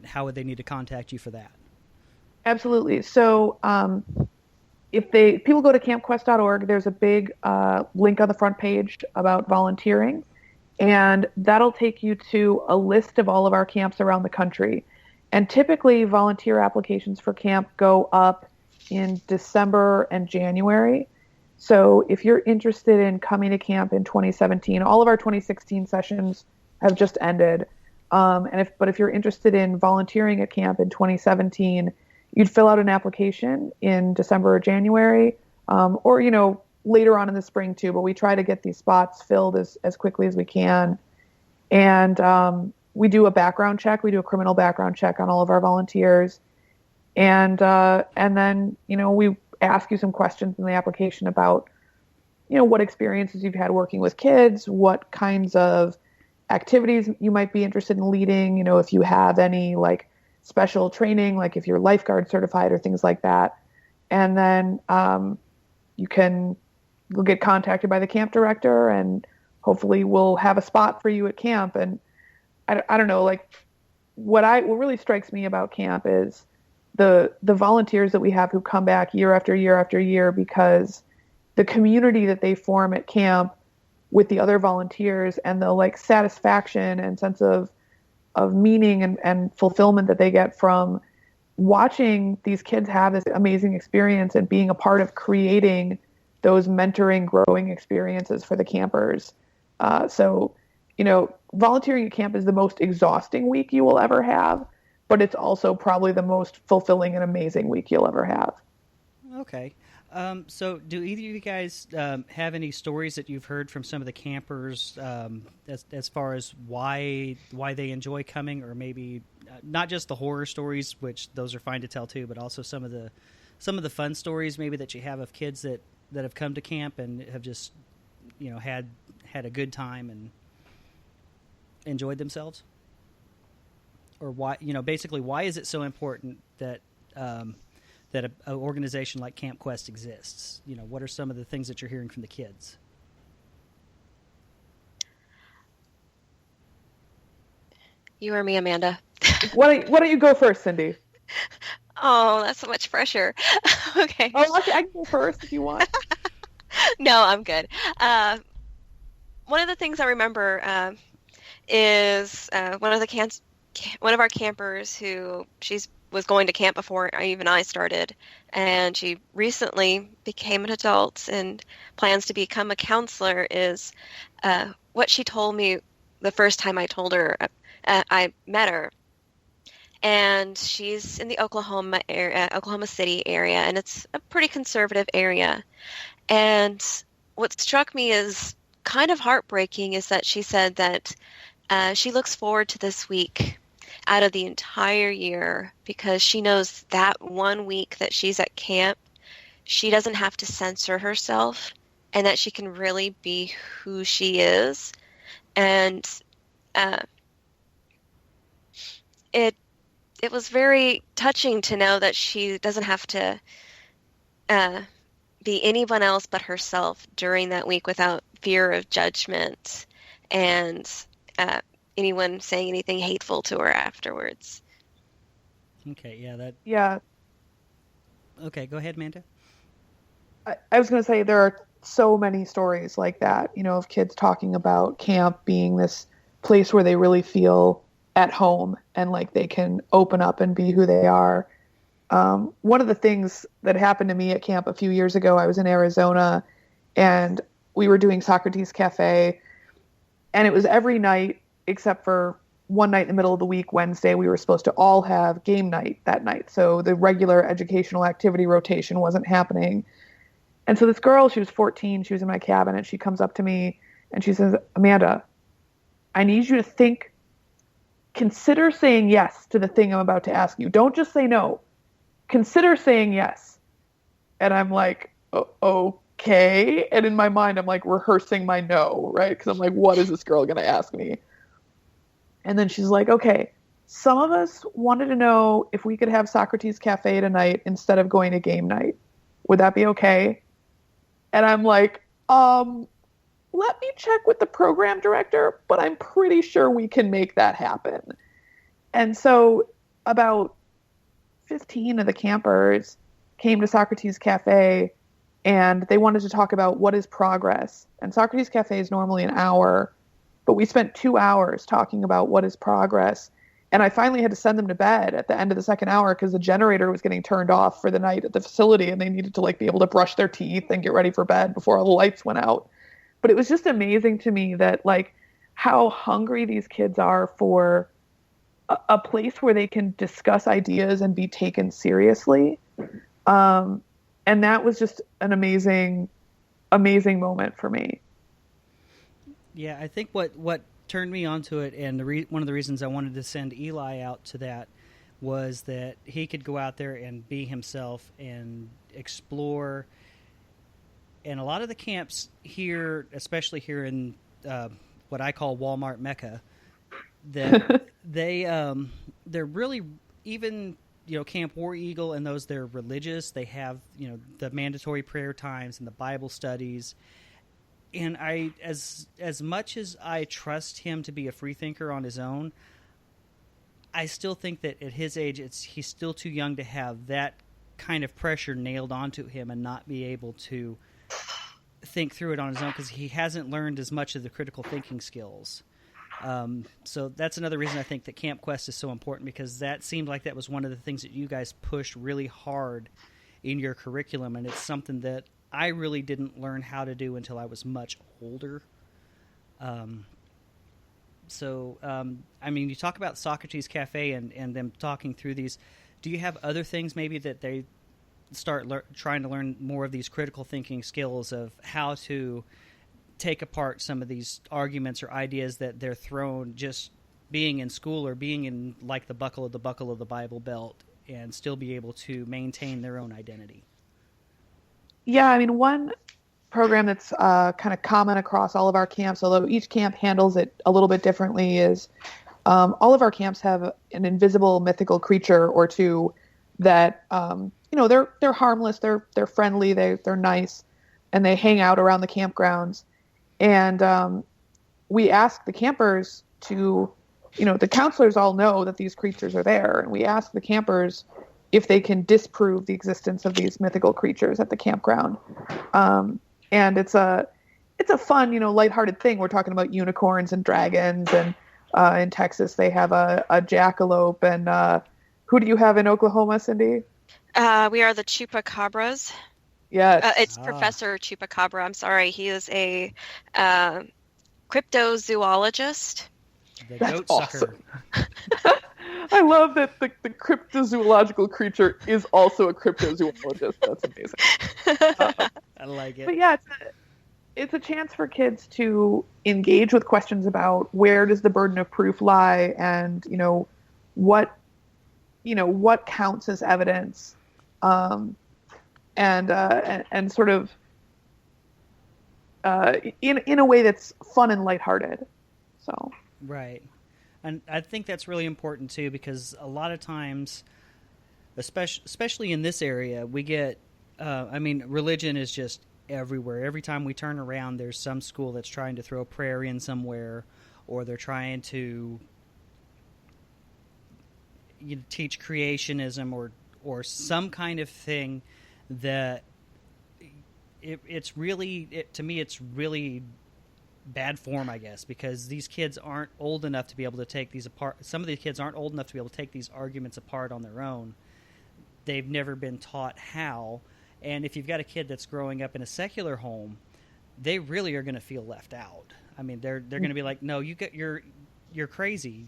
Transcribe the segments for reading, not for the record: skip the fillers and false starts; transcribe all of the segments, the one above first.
how would they need to contact you for that? Absolutely. So if people go to campquest.org, there's a big link on the front page about volunteering, and that'll take you to a list of all of our camps around the country. And typically, volunteer applications for camp go up in December and January. So if you're interested in coming to camp in 2017, all of our 2016 sessions have just ended. But if you're interested in volunteering at camp in 2017, you'd fill out an application in December or January, or later on in the spring too. But we try to get these spots filled as quickly as we can. And we do a background check. We do a criminal background check on all of our volunteers, and then we ask you some questions in the application about what experiences you've had working with kids, what kinds of activities you might be interested in leading, if you have any like special training, like if you're lifeguard certified or things like that. And then you'll get contacted by the camp director, and hopefully we'll have a spot for you at camp. And I don't know, like what really strikes me about camp is the volunteers that we have who come back year after year after year, because the community that they form at camp with the other volunteers and the like satisfaction and sense of meaning and fulfillment that they get from watching these kids have this amazing experience and being a part of creating those mentoring, growing experiences for the campers. So volunteering at camp is the most exhausting week you will ever have, but it's also probably the most fulfilling and amazing week you'll ever have. Okay. So do either of you guys have any stories that you've heard from some of the campers as far as why they enjoy coming, or maybe not just the horror stories, which those are fine to tell too, but also some of the fun stories maybe that you have of kids that have come to camp and have just had a good time and enjoyed themselves? Or why, basically, why is it so important that that an organization like Camp Quest exists? What are some of the things that you're hearing from the kids? You or me, Amanda? Why don't you go first, Cindy? Oh, that's so much pressure. Okay. Oh, I can go first if you want. No, I'm good. One of the things I remember is one of our campers who was going to camp before I started, and she recently became an adult and plans to become a counselor. Is what she told me the first time I told her I met her. And she's in the Oklahoma City area, and it's a pretty conservative area. And what struck me as kind of heartbreaking is that she said that she looks forward to this week out of the entire year, because she knows that 1 week that she's at camp, she doesn't have to censor herself, and that she can really be who she is. And it was very touching to know that she doesn't have to be anyone else but herself during that week without fear of judgment and anyone saying anything hateful to her afterwards. Okay, Yeah. Okay, go ahead, Amanda. I was going to say there are so many stories like that, of kids talking about camp being this place where they really feel at home and like they can open up and be who they are. One of the things that happened to me at camp a few years ago, I was in Arizona and we were doing Socrates Cafe, and it was every night except for one night in the middle of the week, Wednesday. We were supposed to all have game night that night. So the regular educational activity rotation wasn't happening. And so this girl, she was 14, she was in my cabin, and she comes up to me and she says, Amanda, I need you to consider saying yes to the thing I'm about to ask you. Don't just say no. Consider saying yes. And I'm like, okay. And in my mind, I'm like rehearsing my no, right? Because I'm like, what is this girl going to ask me? And then she's like, okay, some of us wanted to know if we could have Socrates Cafe tonight instead of going to game night. Would that be okay? And I'm like, let me check with the program director, but I'm pretty sure we can make that happen. And so about 15 of the campers came to Socrates Cafe, and they wanted to talk about what is progress. And Socrates Cafe is normally an hour, but we spent 2 hours talking about what is progress. And I finally had to send them to bed at the end of the second hour because the generator was getting turned off for the night at the facility, and they needed to like be able to brush their teeth and get ready for bed before all the lights went out. But it was just amazing to me that like how hungry these kids are for a place where they can discuss ideas and be taken seriously. And that was just an amazing moment for me. Yeah, I think what turned me onto it, and one of the reasons I wanted to send Eli out to that, was that he could go out there and be himself and explore. And a lot of the camps here, especially here in what I call Walmart Mecca, that they're really, even Camp War Eagle and those, they're religious. They have the mandatory prayer times and the Bible studies. And I, as much as I trust him to be a free thinker on his own, I still think that at his age, he's still too young to have that kind of pressure nailed onto him and not be able to think through it on his own, because he hasn't learned as much of the critical thinking skills. So that's another reason I think that Camp Quest is so important, because that seemed like that was one of the things that you guys pushed really hard in your curriculum, and it's something that I really didn't learn how to do until I was much older. I mean, you talk about Socrates Cafe and them talking through these. Do you have other things maybe that they start trying to learn more of these critical thinking skills of how to take apart some of these arguments or ideas that they're thrown just being in school or being in like the buckle of the Bible Belt, and still be able to maintain their own identity? Yeah, I mean, one program that's kind of common across all of our camps, although each camp handles it a little bit differently, is all of our camps have an invisible mythical creature or two that they're harmless, they're friendly, they're nice, and they hang out around the campgrounds. And we ask the campers to, the counselors all know that these creatures are there, and we ask the campers if they can disprove the existence of these mythical creatures at the campground. And it's a fun, lighthearted thing. We're talking about unicorns and dragons, and in Texas they have a jackalope. And who do you have in Oklahoma, Cindy? We are the Chupacabras. Yes. It's Professor Chupacabra. I'm sorry. He is a cryptozoologist. The That's goat sucker. awesome. I love that the cryptozoological creature is also a cryptozoologist. That's amazing. I like it. But yeah, it's a chance for kids to engage with questions about where does the burden of proof lie, and what counts as evidence, and sort of in a way that's fun and lighthearted. So right. And I think that's really important too, because a lot of times, especially in this area, we get, religion is just everywhere. Every time we turn around, there's some school that's trying to throw prayer in somewhere, or they're trying to teach creationism or some kind of thing that to me, it's really bad form, I guess, because these kids aren't old enough to be able to take these apart. Some of the kids aren't old enough to be able to take these arguments apart on their own. They've never been taught how. And if you've got a kid that's growing up in a secular home, they really are going to feel left out. I mean, they're going to be like, no, you're crazy.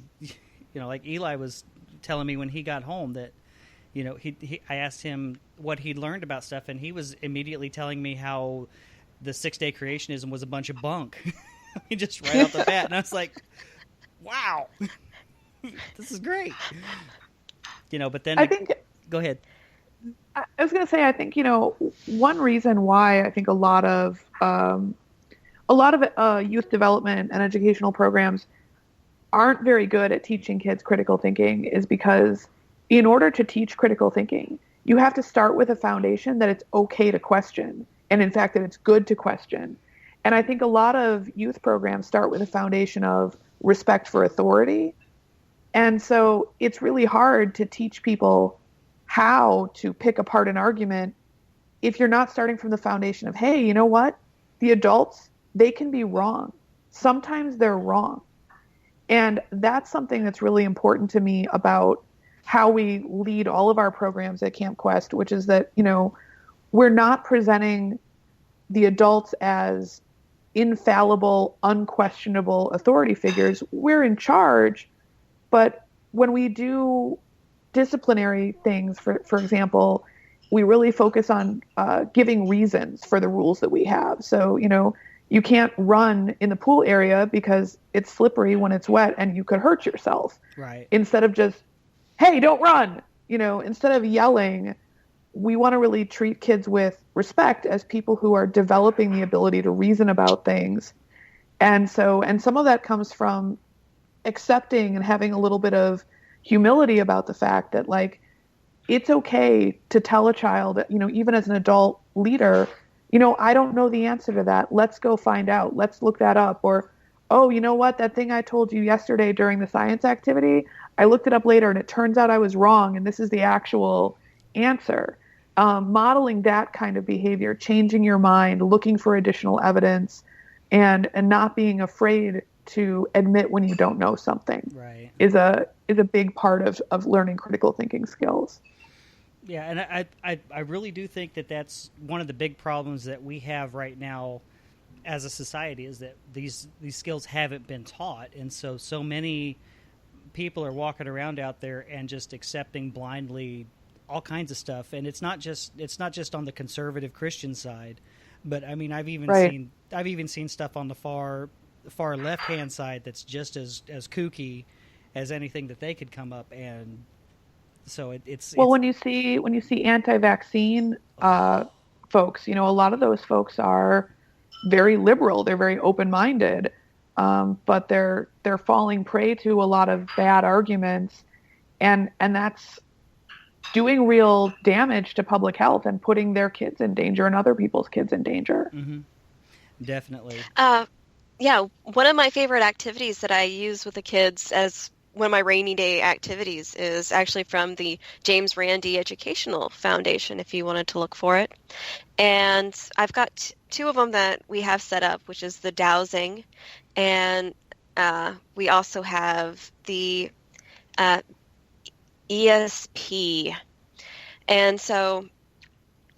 Like Eli was telling me when he got home that, I asked him what he'd learned about stuff, and he was immediately telling me how the 6-day creationism was a bunch of bunk. He just right off the bat. And I was like, wow, this is great. But then go ahead. I was going to say, I think, one reason why I think a lot of youth development and educational programs aren't very good at teaching kids critical thinking is because in order to teach critical thinking, you have to start with a foundation that it's okay to question. And in fact, that it's good to question. And I think a lot of youth programs start with a foundation of respect for authority. And so it's really hard to teach people how to pick apart an argument if you're not starting from the foundation of, hey, you know what? The adults, they can be wrong. Sometimes they're wrong. And that's something that's really important to me about how we lead all of our programs at Camp Quest, which is that, we're not presenting the adults as infallible, unquestionable authority figures. We're in charge, but when we do disciplinary things, for example, we really focus on giving reasons for the rules that we have. So, you can't run in the pool area because it's slippery when it's wet and you could hurt yourself. Right. Instead of just, hey, don't run, instead of yelling, we want to really treat kids with respect as people who are developing the ability to reason about things. And some of that comes from accepting and having a little bit of humility about the fact that, like, it's okay to tell a child, even as an adult leader, I don't know the answer to that. Let's go find out. Let's look that up. Or, oh, you know what? That thing I told you yesterday during the science activity, I looked it up later and it turns out I was wrong and this is the actual answer. Modeling that kind of behavior, changing your mind, looking for additional evidence, and not being afraid to admit when you don't know something, right, is a big part of learning critical thinking skills. Yeah, and I really do think that that's one of the big problems that we have right now as a society, is that these skills haven't been taught, and so many people are walking around out there and just accepting blindly all kinds of stuff. And it's not just on the conservative Christian side, but I mean I've even seen stuff on the far left hand side that's just as kooky as anything that they could come up. And so it's when you see anti-vaccine folks, a lot of those folks are very liberal. They're very open-minded, but they're falling prey to a lot of bad arguments, and that's doing real damage to public health and putting their kids in danger and other people's kids in danger. Mm-hmm. Definitely. Yeah, one of my favorite activities that I use with the kids as one of my rainy day activities is actually from the James Randi Educational Foundation, if you wanted to look for it. And I've got two of them that we have set up, which is the dowsing, and we also have the ESP. And so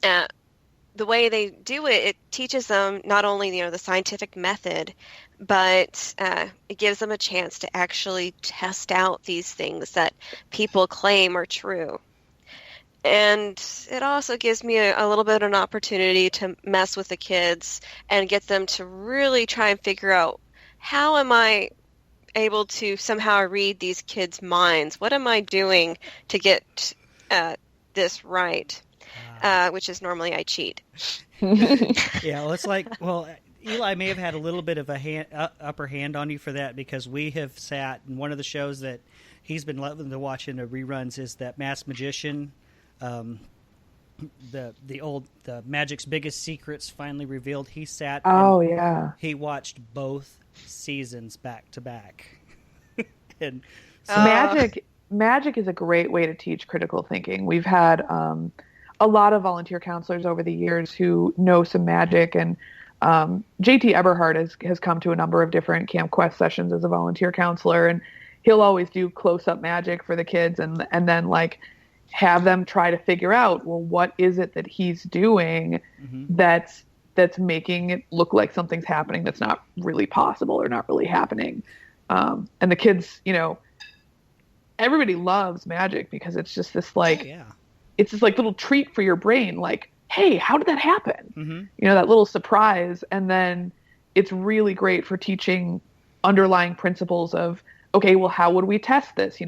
the way they do it, it teaches them not only the scientific method, but it gives them a chance to actually test out these things that people claim are true. And it also gives me a little bit of an opportunity to mess with the kids and get them to really try and figure out, how am I able to somehow read these kids' minds? What am I doing to get this right? Which is normally I cheat. Yeah, well, it's like, Eli may have had a little bit of a upper hand on you for that, because we have sat in one of the shows that he's been loving to watch in the reruns is that Masked Magician, the Magic's Biggest Secrets finally revealed. He sat. Yeah. He watched both seasons back to back, and so, Magic is a great way to teach critical thinking. We've had a lot of volunteer counselors over the years who know some magic, and JT Eberhard has come to a number of different Camp Quest sessions as a volunteer counselor, and he'll always do close-up magic for the kids, and then like have them try to figure out, well, what is it that he's doing that's making it look like something's happening that's not really possible or not really happening. And the kids, everybody loves magic because it's just this it's this like little treat for your brain, like, hey, how did that happen? That little surprise. And then it's really great for teaching underlying principles of, okay, well, how would we test this?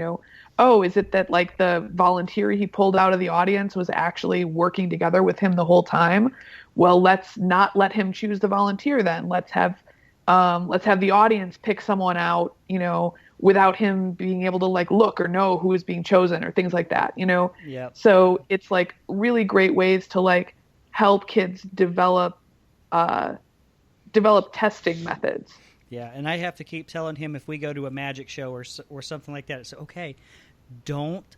Oh, is it that like the volunteer he pulled out of the audience was actually working together with him the whole time? Well, let's not let him choose the volunteer then. Let's have the audience pick someone out, without him being able to like look or know who is being chosen or things like that, Yep. So it's like really great ways to like help kids develop testing methods. Yeah, and I have to keep telling him if we go to a magic show or something like that, it's okay. Don't